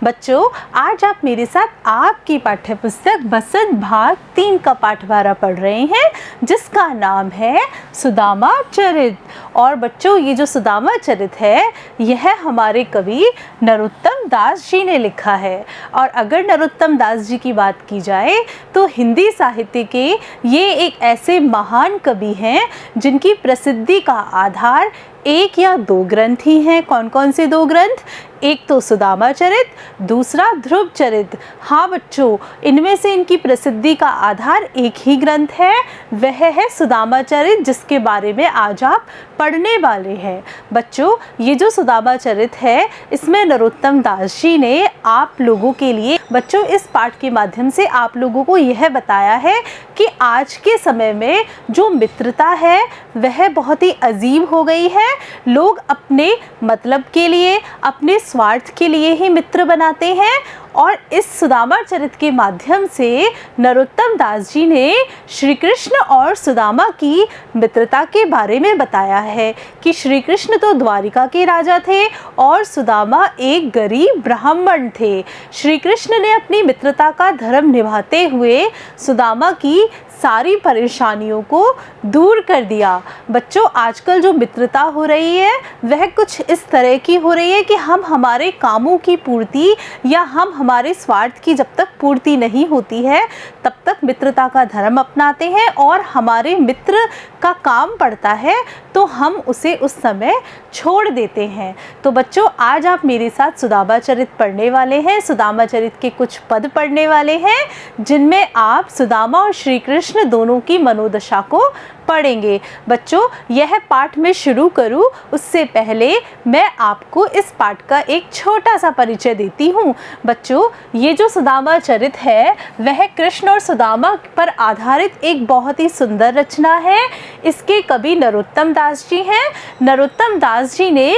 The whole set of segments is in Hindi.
बच्चों, आज आप मेरे साथ आपकी पाठ्य पुस्तक बसंत भाग 3 का पाठवारा पढ़ रहे हैं, जिसका नाम है सुदामा चरित। और बच्चों, ये जो सुदामा चरित है, यह हमारे कवि नरोत्तम दास जी ने लिखा है। और अगर नरोत्तम दास जी की बात की जाए तो हिंदी साहित्य के ये एक ऐसे महान कवि हैं जिनकी प्रसिद्धि का आधार एक या दो ग्रंथ ही हैं। कौन कौन से दो ग्रंथ? एक तो सुदामा चरित, दूसरा ध्रुव चरित। हाँ बच्चों, इनमें से इनकी प्रसिद्धि का आधार एक ही ग्रंथ है, वह है सुदामा चरित, जिसके बारे में आज आप पढ़ने वाले हैं। बच्चों, ये जो सुदामा चरित है, इसमें नरोत्तम दास जी ने आप लोगों के लिए, बच्चों, इस पाठ के माध्यम से आप लोगों को यह बताया है कि आज के समय में जो मित्रता है वह बहुत ही अजीब हो गई है। लोग अपने मतलब के लिए, अपने स्वार्थ के लिए ही मित्र बनाते हैं। और इस सुदामा चरित के माध्यम से नरोत्तम दास जी ने श्री कृष्ण और सुदामा की मित्रता के बारे में बताया है कि श्री कृष्ण तो द्वारिका के राजा थे और सुदामा एक गरीब ब्राह्मण थे। श्री कृष्ण ने अपनी मित्रता का धर्म निभाते हुए सुदामा की सारी परेशानियों को दूर कर दिया। बच्चों, आजकल जो मित्रता हो रही है वह कुछ इस तरह की हो रही है कि हम हमारे कामों की पूर्ति या हम हमारे स्वार्थ की जब तक पूर्ति नहीं होती है तब तक मित्रता का धर्म अपनाते हैं, और हमारे मित्र का काम पड़ता है तो हम उसे उस समय छोड़ देते हैं। तो बच्चों, आज आप मेरे साथ सुदामा चरित पढ़ने वाले हैं। सुदामा चरित के कुछ पद पढ़ने वाले हैं जिनमें आप सुदामा और श्री कृष्ण दोनों की मनोदशा को पढ़ेंगे। बच्चों, यह पाठ मैं शुरू करूं उससे पहले मैं आपको इस पाठ का एक छोटा सा परिचय देती हूं। बच्चों, ये जो सुदामा चरित है वह कृष्ण और सुदामा पर आधारित एक बहुत ही सुंदर रचना है। इसके कवि नरोत्तम दास जी हैं। नरोत्तम दास जी ने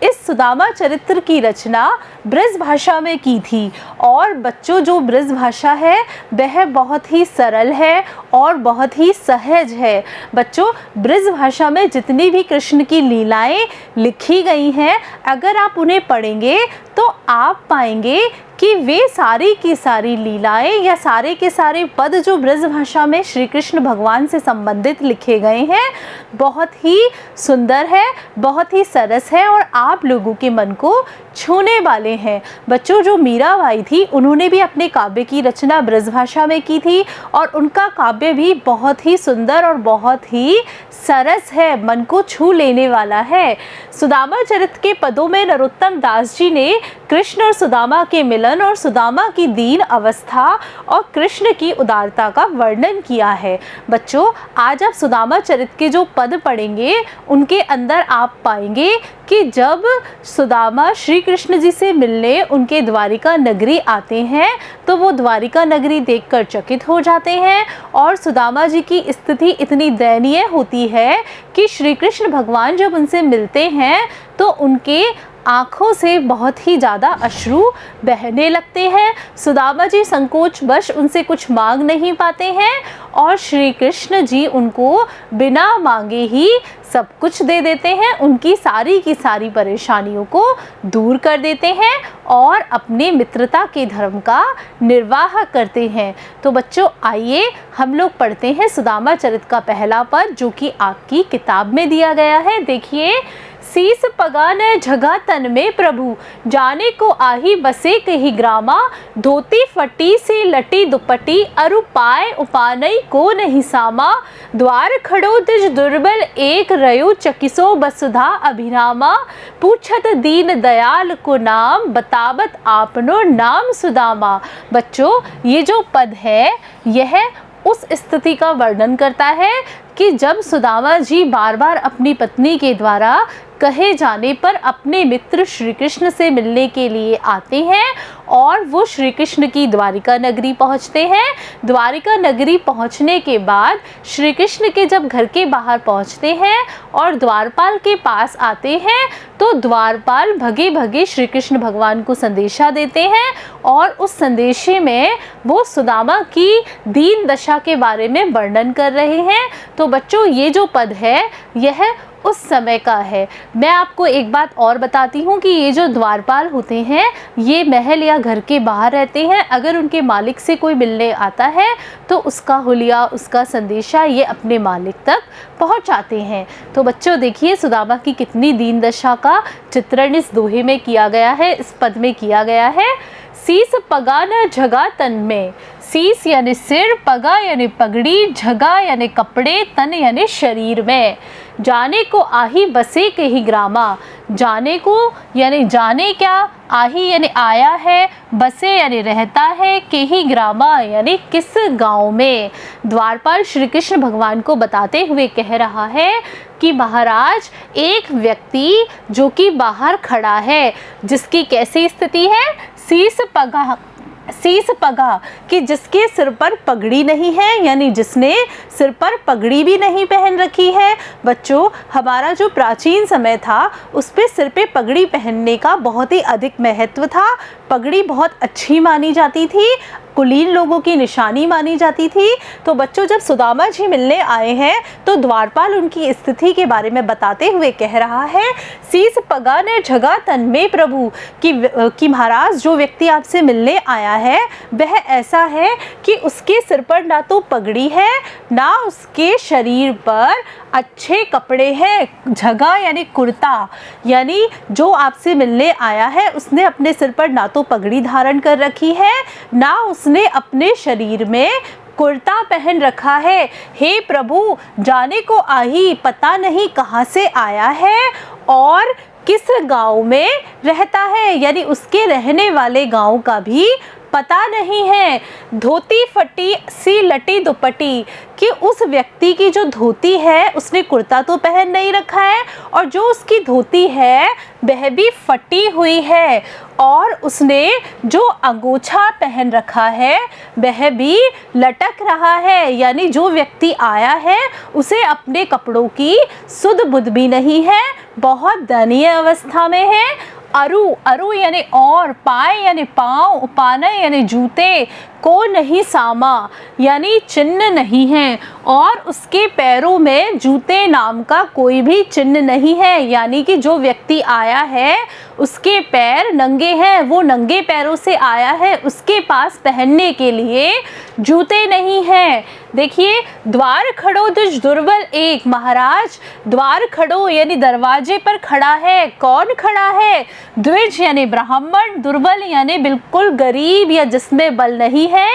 इस सुदामा चरित्र की रचना ब्रज भाषा में की थी। और बच्चों, जो ब्रज भाषा है वह बहुत ही सरल है और बहुत ही सहज है। बच्चों, ब्रज भाषा में जितनी भी कृष्ण की लीलाएं लिखी गई हैं, अगर आप उन्हें पढ़ेंगे तो आप पाएंगे कि वे सारी की सारी लीलाएं या सारे के सारे पद जो ब्रज भाषा में श्री कृष्ण भगवान से संबंधित लिखे गए हैं, बहुत ही सुंदर है, बहुत ही सरस है और आप लोगों के मन को छूने वाले हैं। बच्चों, जो मीराबाई थी उन्होंने भी अपने काव्य की रचना ब्रज भाषा में की थी और उनका काव्य भी बहुत ही सुंदर और बहुत ही सरस है, मन को छू लेने वाला है। सुदामा चरित के पदों में नरोत्तम दास जी ने कृष्ण और सुदामा के मिलन और सुदामा की दीन अवस्था और कृष्ण की उदारता का वर्णन किया है। बच्चों, आज आप सुदामा चरित के जो पद पढ़ेंगे उनके अंदर आप पाएंगे कि जब सुदामा श्री कृष्ण जी से मिलने उनके द्वारिका नगरी आते हैं तो वो द्वारिका नगरी देखकर चकित हो जाते हैं और सुदामा जी की स्थिति इतनी दयनीय होती है कि श्री कृष्ण भगवान जब उनसे मिलते हैं तो उनके आँखों से बहुत ही ज़्यादा अश्रु बहने लगते हैं। सुदामा जी संकोचवश उनसे कुछ मांग नहीं पाते हैं और श्री कृष्ण जी उनको बिना मांगे ही सब कुछ दे देते हैं, उनकी सारी की सारी परेशानियों को दूर कर देते हैं और अपने मित्रता के धर्म का निर्वाह करते हैं। तो बच्चों, आइए हम लोग पढ़ते हैं सुदामा चरित का पहला पद, जो कि आपकी किताब में दिया गया है। देखिए, शीस पगा न झगा तन में प्रभु, जाने को आही बसे कही ग्रामा, धोती फटी से लटी दुपटी, अरु पाए उपानई को नहीं सामा, द्वार खड़ो तिज दुर्बल एक रयो, चकिसो बसुधा अभिरामा, पूछत दीन दयाल को नाम, बतावत आपनो नाम सुदामा। बच्चों, ये जो पद है यह उस स्थिति का वर्णन करता है कि जब सुदामा जी बार बार अपनी पत्नी के द्वारा कहे जाने पर अपने मित्र श्री कृष्ण से मिलने के लिए आते हैं और वो श्री कृष्ण की द्वारिका नगरी पहुंचते हैं। द्वारिका नगरी पहुंचने के बाद श्री कृष्ण के जब घर के बाहर पहुंचते हैं और द्वारपाल के पास आते हैं तो द्वारपाल भगे भगे श्री कृष्ण भगवान को संदेशा देते हैं और उस संदेशे में वो सुदामा की दीन दशा के बारे में वर्णन कर रहे हैं। तो तो बच्चों ये जो पद है यह उस समय का है। मैं आपको एक बात और बताती हूँ कि ये जो द्वारपाल होते हैं ये महल या घर के बाहर रहते हैं। अगर उनके मालिक से कोई मिलने आता है तो उसका हुलिया, उसका संदेशा ये अपने मालिक तक पहुँचाते हैं। तो बच्चों देखिए सुदामा की कितनी दीन दशा का चित्रण इस दोहे में किया गया है, इस पद में किया गया है। सीस पगा न झगा तन में, सीस यानी सिर, पगा यानी पगड़ी, झगा यानी कपड़े, तन यानी शरीर में। जाने को आही बसे के ही ग्रामा, जाने को यानी जाने क्या, आही यानी आया है, बसे यानी रहता है, के ही ग्रामा यानी किस गांव में। द्वारपाल श्री कृष्ण भगवान को बताते हुए कह रहा है कि महाराज एक व्यक्ति जो कि बाहर खड़ा है, जिसकी कैसी स्थिति है, सीस पगा कि जिसके सिर पर पगड़ी नहीं है, यानी जिसने सिर पर पगड़ी भी नहीं पहन रखी है। बच्चों हमारा जो प्राचीन समय था उस पे सिर पे पगड़ी पहनने का बहुत ही अधिक महत्व था। पगड़ी बहुत अच्छी मानी जाती थी, कुलीन लोगों की निशानी मानी जाती थी। तो बच्चों जब सुदामा जी मिलने आए हैं तो द्वारपाल उनकी स्थिति के बारे में बताते हुए कह रहा है, सीस पगा ने झगा तन में प्रभु कि महाराज जो व्यक्ति आपसे मिलने आया है वह ऐसा है कि उसके सिर पर ना तो पगड़ी है ना उसके शरीर पर अच्छे कपड़े हैं। झगा यानी कुर्ता, यानी जो आपसे मिलने आया है उसने अपने सिर पर ना तो पगड़ी धारण कर रखी है ना उसने अपने शरीर में कुर्ता पहन रखा है। हे प्रभु जाने को आही, पता नहीं कहाँ से आया है और किस गांव में रहता है, यानी उसके रहने वाले गांव का भी पता नहीं है। धोती फटी सी लटी दुपट्टी कि उस व्यक्ति की जो धोती है उसने कुर्ता तो पहन नहीं रखा है और जो उसकी धोती है वह भी फटी हुई है और उसने जो अंगोछा पहन रखा है वह भी लटक रहा है। यानी जो व्यक्ति आया है उसे अपने कपड़ों की सुध बुध भी नहीं है, बहुत दयनीय अवस्था में है। अरु यानी और, पाए यानी पाँव, पाने यानी जूते, को नहीं सामा यानी चिन्ह नहीं है और उसके पैरों में जूते नाम का कोई भी चिन्ह नहीं है। यानी कि जो व्यक्ति आया है उसके पैर नंगे हैं, वो नंगे पैरों से आया है, उसके पास पहनने के लिए जूते नहीं हैं। देखिए द्वार खड़ो दुज दुर्बल एक, महाराज द्वार खड़ो यानी दरवाजे पर खड़ा है। कौन खड़ा है? द्विज यानी ब्राह्मण, दुर्बल यानी बिल्कुल गरीब या जिसमें बल नहीं है।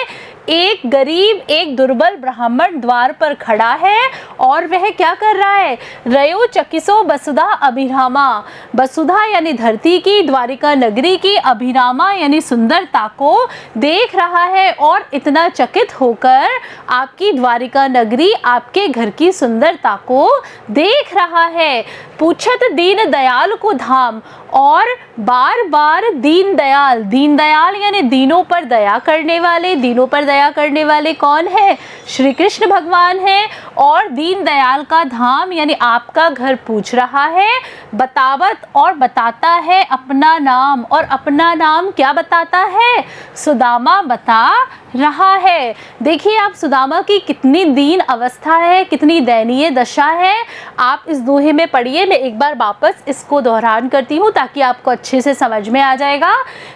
एक गरीब एक दुर्बल ब्राह्मण द्वार पर खड़ा है और वह क्या कर रहा है? रयो चकिसो वसुधा अभिरामा, वसुधा यानी धरती की, द्वारिका नगरी की, अभिरामा यानी सुंदरता को देख रहा है और इतना चकित होकर आपकी द्वारिका नगरी, आपके घर की सुंदरता को देख रहा है। पूछत दीन दयाल को धाम, और बार बार दीन दयाल, दीन दयाल यानी दीनों पर दया करने वाले, दीनों पर दया करने वाले कौन है? श्री कृष्ण भगवान है। और दीन दयाल का धाम यानी आपका घर पूछ रहा है। बतावत और बताता है अपना नाम, और अपना नाम क्या बताता है? सुदामा बता रहा है। देखिए आप सुदामा की कितनी दीन अवस्था है, कितनी दयनीय दशा है। आप इस दोहे में पढ़िए, मैं एक बार वापस इसको दोहरान करती हूँ ताकि आपको अच्छे से समझ में आ जाएगा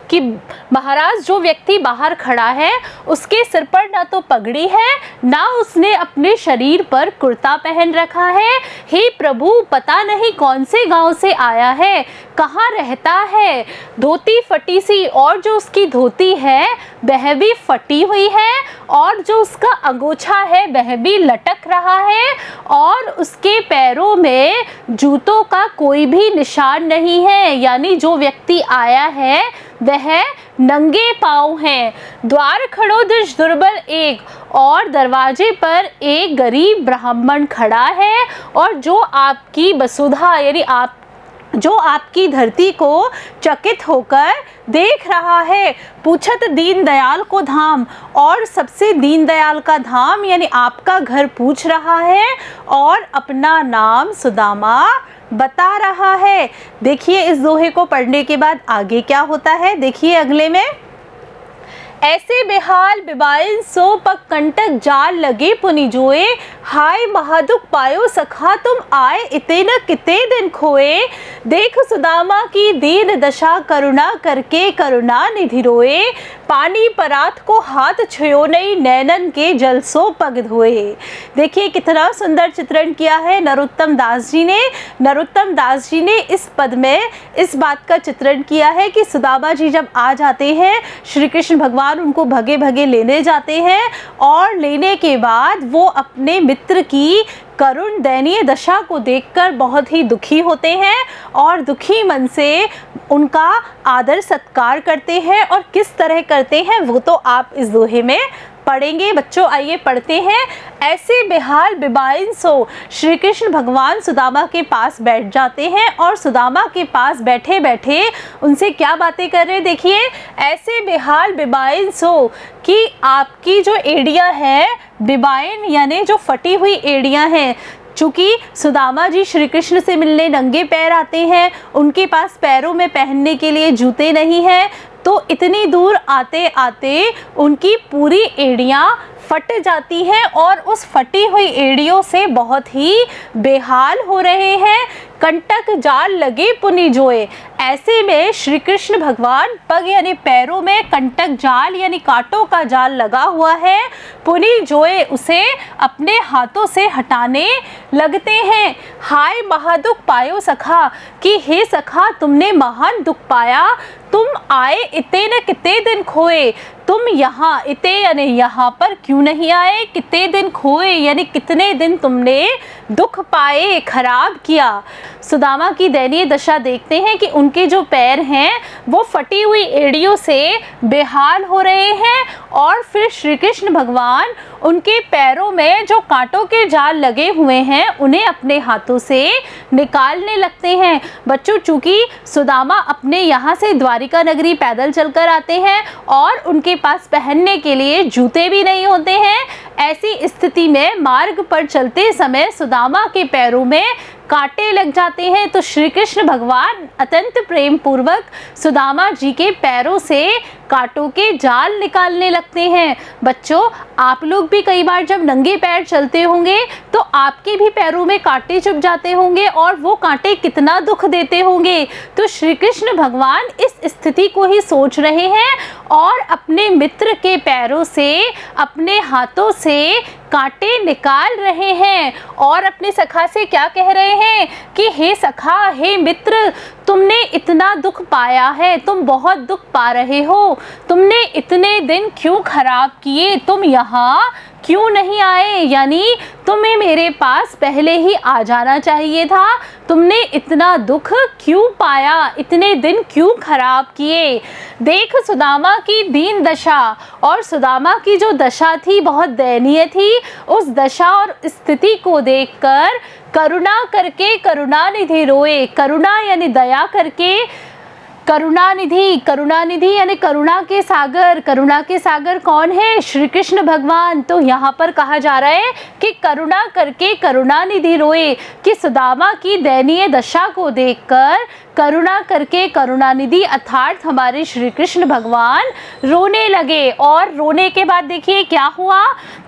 कि महाराज जो व्यक्ति बाहर खड़ा है उसके सिर पर ना तो पगड़ी है ना उसने अपने शरीर पर कुर्ता पहन रखा है। हे प्रभु पता नहीं कौन से गांव से आया है, कहाँ रहता है। धोती फटी सी, और जो उसकी धोती है वह भी फटी हुई है और जो उसका अंगोछा है वह भी लटक रहा है और उसके पैरों में जूतों का कोई भी निशान नहीं है। यानी जो व्यक्ति आया है वह नंगे पाँव हैं। द्वार खड़ो दुज दुर्बल एक, और दरवाजे पर एक गरीब ब्राह्मण खड़ा है और जो आपकी वसुधा यानी आप जो आपकी धरती को चकित होकर देख रहा है। पूछत दीन दयाल को धाम, और सबसे दीन दयाल का धाम यानी आपका घर पूछ रहा है और अपना नाम सुदामा बता रहा है। देखिए इस दोहे को पढ़ने के बाद आगे क्या होता है, देखिए अगले में। ऐसे बेहाल बिबाइन सो पक कंटक जाल लगे पुनि जोए, हाय महादुख पायो सखा तुम आए इते न किते दिन खोए। देख सुदामा की दीन दशा करुणा करके करुणा निधि रोए। पानी परात को हाथ छुयो नहीं नैनन के जल सो पग धोए। देखिए कितना सुंदर चित्रण किया है नरोत्तम दास जी ने। नरोत्तम दास जी ने इस पद में इस बात का चित्रण किया है कि सुदामा जी जब आ जाते हैं, श्री कृष्ण भगवान उनको भगे भगे लेने जाते हैं और लेने के बाद वो अपने मित्र की करुण दयनीय दशा को देखकर बहुत ही दुखी होते हैं और दुखी मन से उनका आदर सत्कार करते हैं। और किस तरह करते हैं वो तो आप इस दोहे में पढ़ेंगे। बच्चों आइए पढ़ते हैं। ऐसे बेहाल बिबाइन सो, श्री कृष्ण भगवान सुदामा के पास बैठ जाते हैं और सुदामा के पास बैठे बैठे उनसे क्या बातें कर रहे हैं देखिए। ऐसे बेहाल बिबाइन सो कि आपकी जो एड़ियाँ हैं, बिबाइन यानी जो फटी हुई एड़ियाँ हैं, चूँकि सुदामा जी श्री कृष्ण से मिलने नंगे पैर आते हैं, उनके पास पैरों में पहनने के लिए जूते नहीं हैं, तो इतनी दूर आते आते उनकी पूरी एड़ियाँ फट जाती हैं और उस फटी हुई एड़ियों से बहुत ही बेहाल हो रहे हैं। कंटक जाल लगे पुनि जोए। ऐसे में श्री कृष्ण भगवान पग यानी पैरों में कंटक जाल यानी कांटों का जाल लगा हुआ है। पुनि जोए उसे अपने हाथों से हटाने लगते हैं। हाय महादुख पायो सखा कि हे सखा तुमने महान दुख पाया। तुम आए इते न किते दिन खोए। तुम यहाँ इते यानी यहाँ पर क्यों नहीं आए, कितने दिन खोए यानी कितने दिन तुमने दुख पाए, खराब किया। सुदामा की दयनीय दशा देखते हैं कि उनके जो पैर हैं वो फटी हुई एड़ियों से बेहाल हो रहे हैं और फिर श्री कृष्ण भगवान उनके पैरों में जो कांटों के जाल लगे हुए हैं उन्हें अपने हाथों से निकालने लगते हैं। बच्चों चूँकि सुदामा अपने यहाँ से द्वारिका नगरी पैदल चलकर आते हैं और उनके पास पहनने के लिए जूते भी नहीं होते हैं, ऐसी स्थिति में मार्ग पर चलते समय सुदामा के पैरों में कांटे लग जाते हैं। तो श्री कृष्ण भगवान अत्यंत प्रेम पूर्वक सुदामा जी के पैरों से कांटों के जाल निकालने लगते हैं। बच्चों आप लोग भी कई बार जब नंगे पैर चलते होंगे तो आपके भी पैरों में कांटे चुभ जाते होंगे और वो कांटे कितना दुख देते होंगे। तो श्री कृष्ण भगवान इस स्थिति को ही सोच रहे हैं और अपने मित्र के पैरों से अपने हाथों से कांटे निकाल रहे हैं और अपने सखा से क्या कह रहे हैं कि हे सखा, हे मित्र, तुमने इतना दुख पाया है, तुम बहुत दुख पा रहे हो, तुमने इतने दिन क्यों खराब किए, तुम यहाँ क्यों नहीं आए, यानी तुम्हें मेरे पास पहले ही आ जाना चाहिए था, तुमने इतना दुख क्यों पाया, इतने दिन क्यों खराब किए। देख सुदामा की दीन दशा, और सुदामा की जो दशा थी बहुत दयनीय थी। उस दशा और स्थिति को देखकर करुणा करके करुणानिधि रोए। करुणा यानी दया करके, करुणानिधि यानी करुणा के सागर। करुणा के सागर कौन है? श्री कृष्ण भगवान। तो यहाँ पर कहा जा रहा है कि करुणा करके करुणानिधि रोए, कि सुदामा की दयनीय दशा को देखकर करुणा करके करुणानिधि अर्थात हमारे श्री कृष्ण भगवान रोने लगे। और रोने के बाद देखिए क्या हुआ,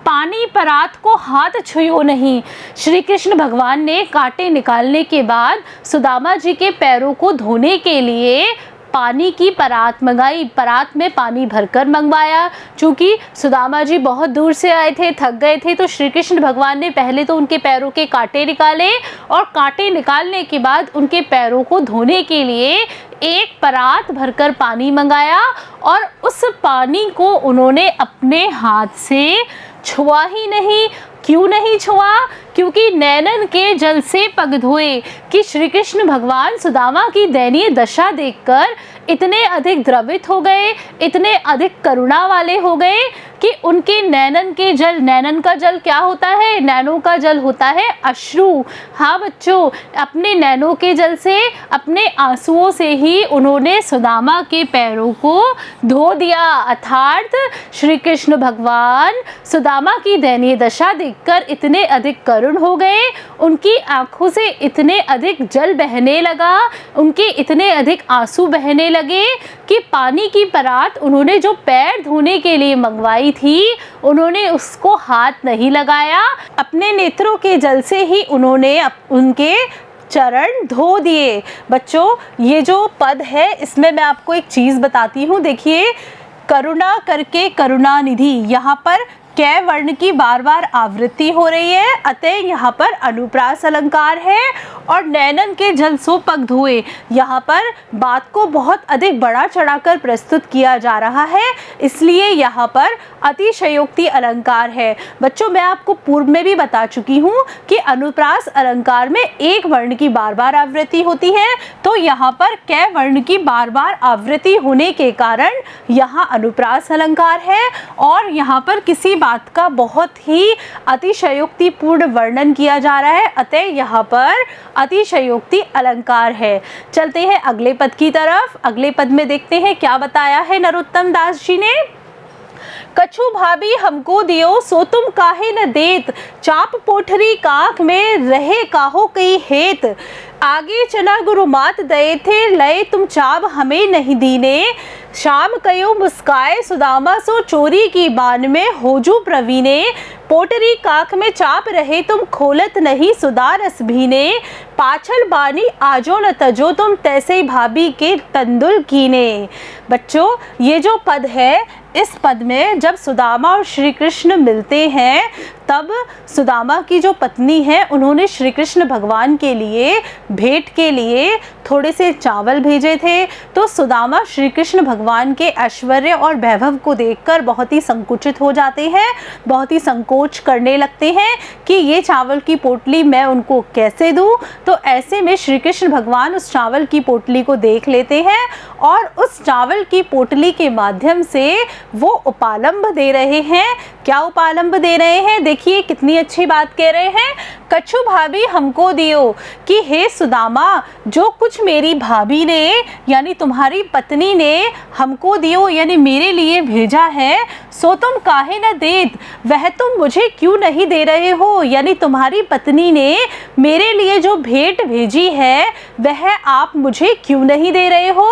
पानी परात को हाथ छुयो नहीं। श्री कृष्ण भगवान ने कांटे निकालने के बाद सुदामा जी के पैरों को धोने के लिए पानी की परात मंगाई। परात में पानी भरकर मंगवाया। चूँकि सुदामा जी बहुत दूर से आए थे, थक गए थे, तो श्री कृष्ण भगवान ने पहले तो उनके पैरों के कांटे निकाले और कांटे निकालने के बाद उनके पैरों को धोने के लिए एक परात भरकर पानी मंगाया और उस पानी को उन्होंने अपने हाथ से छुआ ही नहीं। क्यों नहीं छुआ? क्योंकि नैनन के जल से पग धोए, कि श्री कृष्ण भगवान सुदामा की दयनीय दशा देखकर इतने अधिक द्रवित हो गए, इतने अधिक करुणा वाले हो गए कि उनके नैनन के जल, नैनन का जल क्या होता है? नैनों का जल होता है अश्रु। हाँ बच्चों, अपने नैनों के जल से, अपने आंसुओं से ही उन्होंने सुदामा के पैरों को धो दिया। अर्थात श्री कृष्ण भगवान सुदामा की दयनीय दशा देखकर इतने अधिक करुण हो गए, उनकी आंखों से इतने अधिक जल बहने लगा, उनके इतने अधिक आंसू बहने लगे कि पानी की परात उन्होंने जो पैर धोने के लिए मंगवाई थी, उन्होंने उसको हाथ नहीं लगाया। अपने नेत्रों के जल से ही उन्होंने उनके चरण धो दिए। बच्चों, ये जो पद है इसमें मैं आपको एक चीज़ बताती हूँ। देखिए, करुणा करके करुणानिधि, यहाँ पर कै वर्ण की बार बार आवृत्ति हो रही है, अतः यहाँ पर अनुप्रास अलंकार है। और नैनन के जल सो पग धोए, यहाँ पर बात को बहुत अधिक बढ़ा चढ़ाकर प्रस्तुत किया जा रहा है, इसलिए यहाँ पर अतिशयोक्ति अलंकार है। बच्चों, मैं आपको पूर्व में भी बता चुकी हूँ कि अनुप्रास अलंकार में एक वर्ण की बार बार आवृत्ति होती है, तो यहाँ पर कै वर्ण की बार बार आवृत्ति होने के कारण यहाँ अनुप्रास अलंकार है और यहाँ पर किसी बात का बहुत ही अतिशयोक्तिपूर्ण वर्णन किया जा रहा है, अतः यहाँ पर अतिशयोक्ति अलंकार है। चलते हैं अगले पद की तरफ। अगले पद में देखते हैं क्या बताया है नरोत्तम दास जी ने। कछु भाभी हमको दियो सो तुम काहे न देत, चाप पोठरी काख में रहे काहो कई हेत। आगे चना गुरु मात दये थे लय तुम चाप हमें नहीं दीने, शाम कयो मुस्काए सुदामा सो चोरी की बान में होजू प्रवीणे। पोटरी काख में चाप रहे तुम खोलत नहीं सुदा रस भीने, पाछल बानी आजो न तजो तुम तैसे भाभी के तंदुल कीने। बच्चों, ये जो पद है, इस पद में जब सुदामा और श्री कृष्ण मिलते हैं तब सुदामा की जो पत्नी है उन्होंने श्री कृष्ण भगवान के लिए भेंट के लिए थोड़े से चावल भेजे थे। तो सुदामा श्री कृष्ण भगवान के ऐश्वर्य और वैभव को देखकर बहुत ही संकुचित हो जाते हैं, बहुत ही संकोच करने लगते हैं कि ये चावल की पोटली मैं उनको कैसे दूं। तो ऐसे में श्री कृष्ण भगवान उस चावल की पोटली को देख लेते हैं और उस चावल की पोटली के माध्यम से वो उपालंब दे रहे हैं। क्या उपालंब दे रहे हैं? देखिए कितनी अच्छी बात कह रहे हैं। कछु भाभी हमको दियो, कि हे सुदामा, जो कुछ मेरी भाभी ने यानी तुम्हारी पत्नी ने हमको दियो यानी मेरे लिए भेजा है, सो तुम काहे न देत, वह तुम मुझे क्यों नहीं दे रहे हो। यानी तुम्हारी पत्नी ने मेरे लिए जो भेंट भेजी है वह आप मुझे क्यों नहीं दे रहे हो।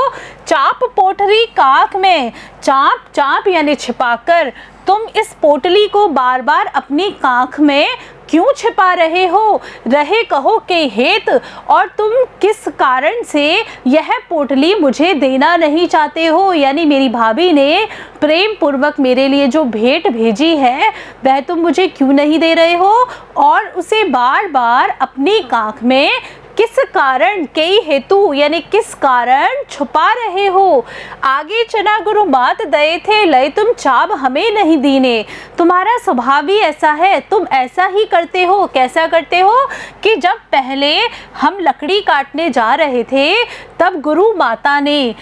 चाप पोटरी काख में, चाप चाप यानी छिपाकर, तुम इस पोटली को बार बार अपनी काख में क्यों छिपा रहे हो। रहे कहो के हेत, और तुम किस कारण से यह पोटली मुझे देना नहीं चाहते हो। यानी मेरी भाभी ने प्रेम पूर्वक मेरे लिए जो भेंट भेजी है वह तुम मुझे क्यों नहीं दे रहे हो और उसे बार बार अपनी काख में किस कारण, कई हेतु यानी किस कारण छुपा रहे हो। आगे चना गुरु मात दये थे लय तुम चाप हमें नहीं दीने। तुम्हारा स्वभाव ही ऐसा है, तुम ऐसा ही करते हो। कैसा करते हो कि जब पहले हम लकड़ी काटने जा रहे थे तब गुरु माता ने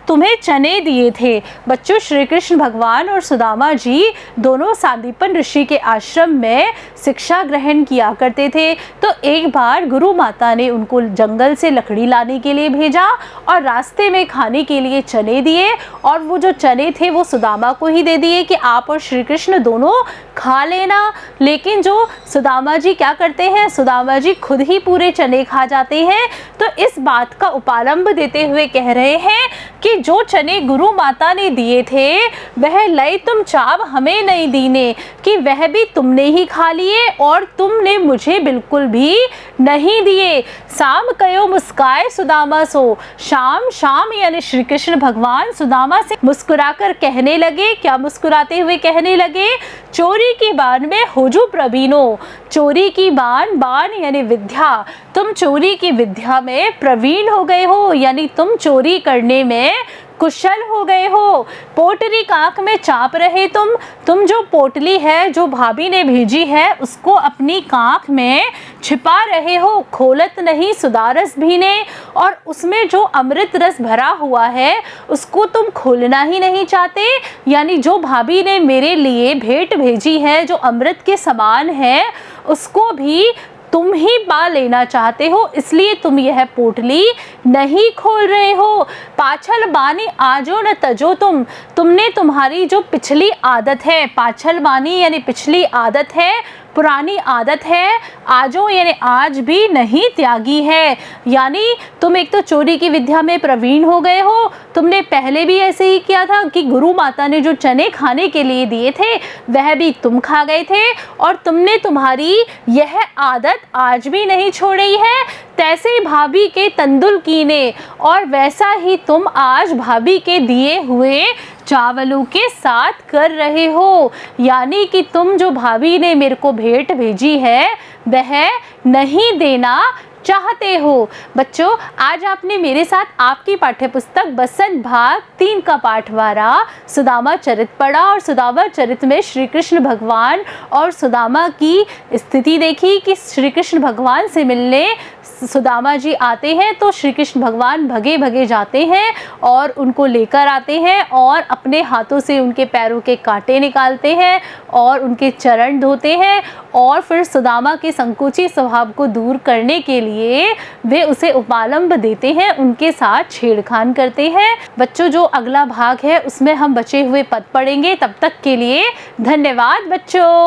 तुम्हें चने दिए थे। बच्चों, श्री कृष्ण भगवान और सुदामा जी दोनों सांदीपन ऋषि के आश्रम में शिक्षा ग्रहण किया करते थे। तो एक बार गुरु माता ने उनको जंगल से लकड़ी लाने के लिए भेजा और रास्ते में खाने के लिए चने दिए, और वो जो चने थे वो सुदामा को ही दे दिए कि आप और श्री कृष्ण दोनों खा लेना। लेकिन जो सुदामा जी क्या करते हैं, सुदामा जी खुद ही पूरे चने खा जाते हैं। तो इस बात का उपालंब देते हुए कह रहे हैं कि जो चने गुरु माता ने दिए थे वह लय तुम चाप हमें नहीं दीने, कि वह भी तुमने ही खा लिए और तुमने मुझे बिल्कुल भी नहीं दिए। शाम कयो मुस्काए सुदामा सो, शाम शाम यानी श्री कृष्ण भगवान सुदामा से मुस्कुराकर कहने लगे। क्या मुस्कुराते हुए कहने लगे? चोरी की बान में होजू प्रवीणो। चोरी की बान, बान यानी विद्या, तुम चोरी की विद्या में प्रवीण हो गए हो, यानी तुम चोरी करने में कुशल हो गए हो। पोटली काख में चाप रहे तुम जो पोटली है जो भाभी ने भेजी है उसको अपनी काख में छिपा रहे हो, खोलत नहीं सुदारस भीने, और उसमें जो अमृत रस भरा हुआ है उसको तुम खोलना ही नहीं चाहते। यानी जो भाभी ने मेरे लिए भेंट भेजी है जो अमृत के समान है उसको भी तुम ही पा लेना चाहते हो, इसलिए तुम यह पोटली नहीं खोल रहे हो। पाछल बानी आजो न तजो तुमने तुम्हारी जो पिछली आदत है, पाछल बानी यानी पिछली आदत है, पुरानी आदत है, आजो यानी आज भी नहीं त्यागी है। यानी तुम एक तो चोरी की विद्या में प्रवीण हो गए हो, तुमने पहले भी ऐसे ही किया था कि गुरु माता ने जो चने खाने के लिए दिए थे वह भी तुम खा गए थे, और तुमने तुम्हारी यह आदत आज भी नहीं छोड़ी है। तैसे भाभी के तंदुल कीने, और वैसा ही तुम आज भाभी के दिए हुए चावलों के साथ कर रहे हो। यानी कि तुम जो भाभी ने मेरे को भेंट भेजी है वह नहीं देना चाहते हो। बच्चों, आज आपने मेरे साथ आपकी पाठ्यपुस्तक बसंत भाग 3 का पाठवारा सुदामा चरित पढ़ा, और सुदामा चरित में श्री कृष्ण भगवान और सुदामा की स्थिति देखी कि श्री कृष्ण भगवान से मिलने सुदामा जी आते हैं तो श्री कृष्ण भगवान भगे भगे जाते हैं और उनको लेकर आते हैं और अपने हाथों से उनके पैरों के कांटे निकालते हैं और उनके चरण धोते हैं, और फिर सुदामा के संकोची स्वभाव को दूर करने के लिए वे उसे उपालंब देते हैं, उनके साथ छेड़खानी करते हैं। बच्चों, जो अगला भाग है उसमें हम बचे हुए पद पढ़ेंगे। तब तक के लिए धन्यवाद बच्चों।